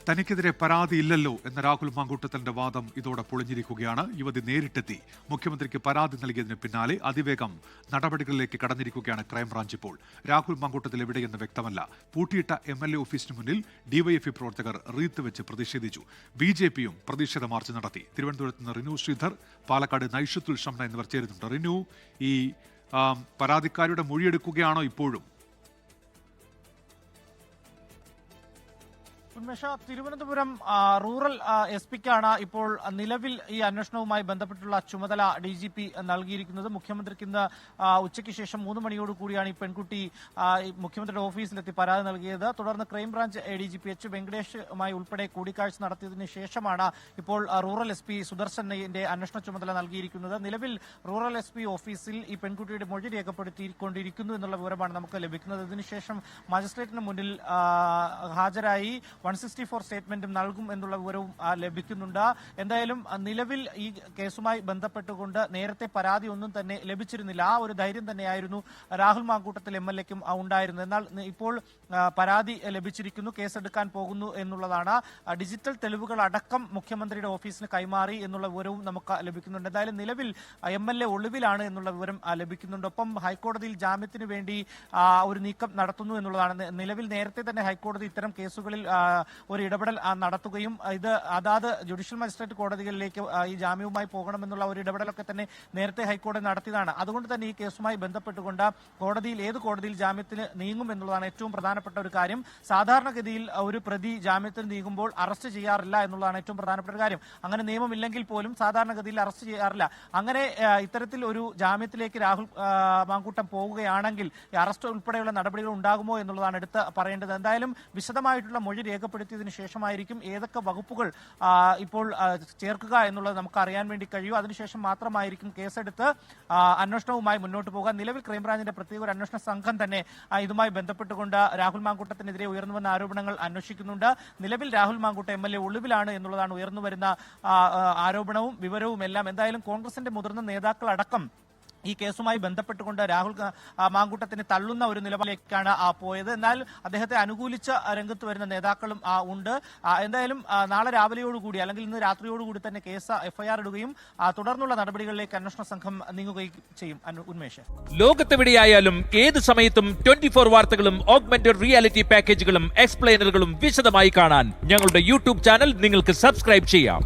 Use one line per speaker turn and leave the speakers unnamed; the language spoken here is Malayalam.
തനിക്കെതിരെ പരാതിയില്ലല്ലോ എന്ന രാഹുൽ മാങ്കൂട്ടത്തിന്റെ വാദം ഇതോടെ പൊളിഞ്ഞിരിക്കുകയാണ്. യുവതി നേരിട്ടെത്തി മുഖ്യമന്ത്രിക്ക് പരാതി നൽകിയതിന് പിന്നാലെ അതിവേഗം നടപടികളിലേക്ക് കടന്നിരിക്കുകയാണ് ക്രൈംബ്രാഞ്ച്. ഇപ്പോൾ രാഹുൽ മാങ്കൂട്ടത്തിൽ എവിടെയെന്ന് വ്യക്തമല്ല. പൂട്ടിയിട്ട MLA ഓഫീസിന് മുന്നിൽ ഡിവൈഎഫ്ഐ പ്രവർത്തകർ റീത്ത് വെച്ച് പ്രതിഷേധിച്ചു. BJPയും പ്രതിഷേധ മാർച്ച് നടത്തി. തിരുവനന്തപുരത്ത് നിന്ന് റിനു ശ്രീധർ, പാലക്കാട് നൈഷത്തുൽ ഷംന എന്നിവർ ചേരുന്നുണ്ട്. റിനു, ഈ പരാതിക്കാരുടെ മൊഴിയെടുക്കുകയാണോ ഇപ്പോഴും?
തിരുവനന്തപുരം റൂറൽ SP-ക്കാണ് ഇപ്പോൾ നിലവിൽ ഈ അന്വേഷണവുമായി ബന്ധപ്പെട്ടുള്ള ചുമതല DGP നൽകിയിരിക്കുന്നത്. മുഖ്യമന്ത്രിക്ക് ഇന്ന് ഉച്ചയ്ക്ക് ശേഷം 3 മണിയോട് കൂടിയാണ് ഈ പെൺകുട്ടി മുഖ്യമന്ത്രിയുടെ ഓഫീസിലെത്തി പരാതി നൽകിയത്. തുടർന്ന് ക്രൈംബ്രാഞ്ച് ADGP H. വെങ്കടേഷുമായി ഉൾപ്പെടെ കൂടിക്കാഴ്ച നടത്തിയതിനു ശേഷമാണ് ഇപ്പോൾ റൂറൽ SP സുദർശന്റെ അന്വേഷണ ചുമതല നൽകിയിരിക്കുന്നത്. നിലവിൽ റൂറൽ SP ഓഫീസിൽ ഈ പെൺകുട്ടിയുടെ മൊഴി രേഖപ്പെടുത്തിക്കൊണ്ടിരിക്കുന്നു എന്നുള്ള വിവരമാണ് നമുക്ക് ലഭിക്കുന്നത്. ഇതിനുശേഷം മജിസ്ട്രേറ്റിന് മുന്നിൽ ഹാജരായി 164 സ്റ്റേറ്റ്മെന്റും നൽകും എന്നുള്ള വിവരവും ലഭിക്കുന്നുണ്ട്. എന്തായാലും നിലവിൽ ഈ കേസുമായി ബന്ധപ്പെട്ടുകൊണ്ട് നേരത്തെ പരാതി ഒന്നും തന്നെ ലഭിച്ചിരുന്നില്ല. ആ ഒരു ധൈര്യം തന്നെയായിരുന്നു രാഹുൽ മാങ്കൂട്ടത്തിൽ MLA-ക്കും ഉണ്ടായിരുന്നത്. എന്നാൽ ഇപ്പോൾ പരാതി ലഭിച്ചിരിക്കുന്നു, കേസെടുക്കാൻ പോകുന്നു എന്നുള്ളതാണ്. ഡിജിറ്റൽ തെളിവുകൾ അടക്കം മുഖ്യമന്ത്രിയുടെ ഓഫീസിന് കൈമാറി എന്നുള്ള വിവരവും നമുക്ക് ലഭിക്കുന്നുണ്ട്. എന്തായാലും നിലവിൽ MLA ഒളിവിലാണ് എന്നുള്ള വിവരം ലഭിക്കുന്നുണ്ട്. ഒപ്പം ഹൈക്കോടതിയിൽ ജാമ്യത്തിന് വേണ്ടി ഒരു നീക്കം നടത്തുന്നു എന്നുള്ളതാണ്. നിലവിൽ നേരത്തെ തന്നെ ഹൈക്കോടതി ഇത്തരം കേസുകളിൽ ഒരു ഇടപെടൽ നടത്തുകയും ഇത് അതാത് ജുഡീഷ്യൽ മജിസ്ട്രേറ്റ് കോടതികളിലേക്ക് ഈ ജാമ്യവുമായി പോകണമെന്നുള്ള ഒരു ഇടപെടലൊക്കെ തന്നെ നേരത്തെ ഹൈക്കോടതി നടത്തിയതാണ്. അതുകൊണ്ട് തന്നെ ഈ കേസുമായി ബന്ധപ്പെട്ടുകൊണ്ട് ഏത് കോടതിയിൽ ജാമ്യത്തിന് നീങ്ങും എന്നുള്ളതാണ് ഏറ്റവും പ്രധാനപ്പെട്ട ഒരു കാര്യം. സാധാരണഗതിയിൽ ഒരു പ്രതി ജാമ്യത്തിന് നീങ്ങുമ്പോൾ അറസ്റ്റ് ചെയ്യാറില്ല എന്നുള്ളതാണ് ഏറ്റവും പ്രധാനപ്പെട്ട കാര്യം. അങ്ങനെ നിയമമില്ലെങ്കിൽ പോലും സാധാരണഗതിയിൽ അറസ്റ്റ് ചെയ്യാറില്ല. അങ്ങനെ ഇത്തരത്തിൽ ഒരു ജാമ്യത്തിലേക്ക് രാഹുൽ മാങ്കൂട്ടം പോവുകയാണെങ്കിൽ അറസ്റ്റ് ഉൾപ്പെടെയുള്ള നടപടികൾ ഉണ്ടാകുമോ എന്നുള്ളതാണ് എടുത്ത് പറയേണ്ടത്. എന്തായാലും വിശദമായിട്ടുള്ള മൊഴി രേഖപ്പെടുത്തിയതിനു ശേഷമായിരിക്കും ഏതൊക്കെ വകുപ്പുകൾ ഇപ്പോൾ ചേർക്കുക എന്നുള്ളത് നമുക്ക് അറിയാൻ വേണ്ടി കഴിയും. അതിനുശേഷം മാത്രമായിരിക്കും കേസെടുത്ത് അന്വേഷണവുമായി മുന്നോട്ട് പോകാൻ. നിലവിൽ ക്രൈംബ്രാഞ്ചിന്റെ പ്രത്യേക ഒരു അന്വേഷണ സംഘം തന്നെ ഇതുമായി ബന്ധപ്പെട്ടുകൊണ്ട് രാഹുൽ മാങ്കൂട്ടത്തിനെതിരെ ഉയർന്നുവന്ന ആരോപണങ്ങൾ അന്വേഷിക്കുന്നുണ്ട്. നിലവിൽ രാഹുൽ മാങ്കൂട്ടം MLA ഒളിവിലാണ് എന്നുള്ളതാണ് ഉയർന്നുവരുന്ന ആരോപണവും വിവരവും എല്ലാം. എന്തായാലും കോൺഗ്രസിന്റെ മുതിർന്ന നേതാക്കൾ അടക്കം ഈ കേസുമായി ബന്ധപ്പെട്ടുകൊണ്ട് രാഹുൽ മാങ്കൂട്ടത്തിനെ തള്ളുന്ന ഒരു നിലപാടിലേക്കാണ് പോയത്. എന്നാൽ അദ്ദേഹത്തെ അനുകൂലിച്ച രംഗത്ത് വരുന്ന നേതാക്കളും ഉണ്ട്. എന്തായാലും നാളെ രാവിലെയോടുകൂടി അല്ലെങ്കിൽ ഇന്ന് രാത്രിയോടുകൂടി തന്നെ കേസ് FIR ഇടുകയും തുടർന്നുള്ള നടപടികളിലേക്ക് അന്വേഷണ സംഘം നീങ്ങുകയും ചെയ്യും. ഉന്മേഷ്,
ലോകത്തെവിടെയായാലും ഏത് സമയത്തും 24 വാർത്തകളും ഓഗ്മെന്റഡ് റിയാലിറ്റി പാക്കേജുകളും എക്സ്പ്ലെയിനറുകളും വിശദമായി കാണാൻ ഞങ്ങളുടെ YouTube ചാനൽ നിങ്ങൾക്ക് സബ്സ്ക്രൈബ് ചെയ്യാം.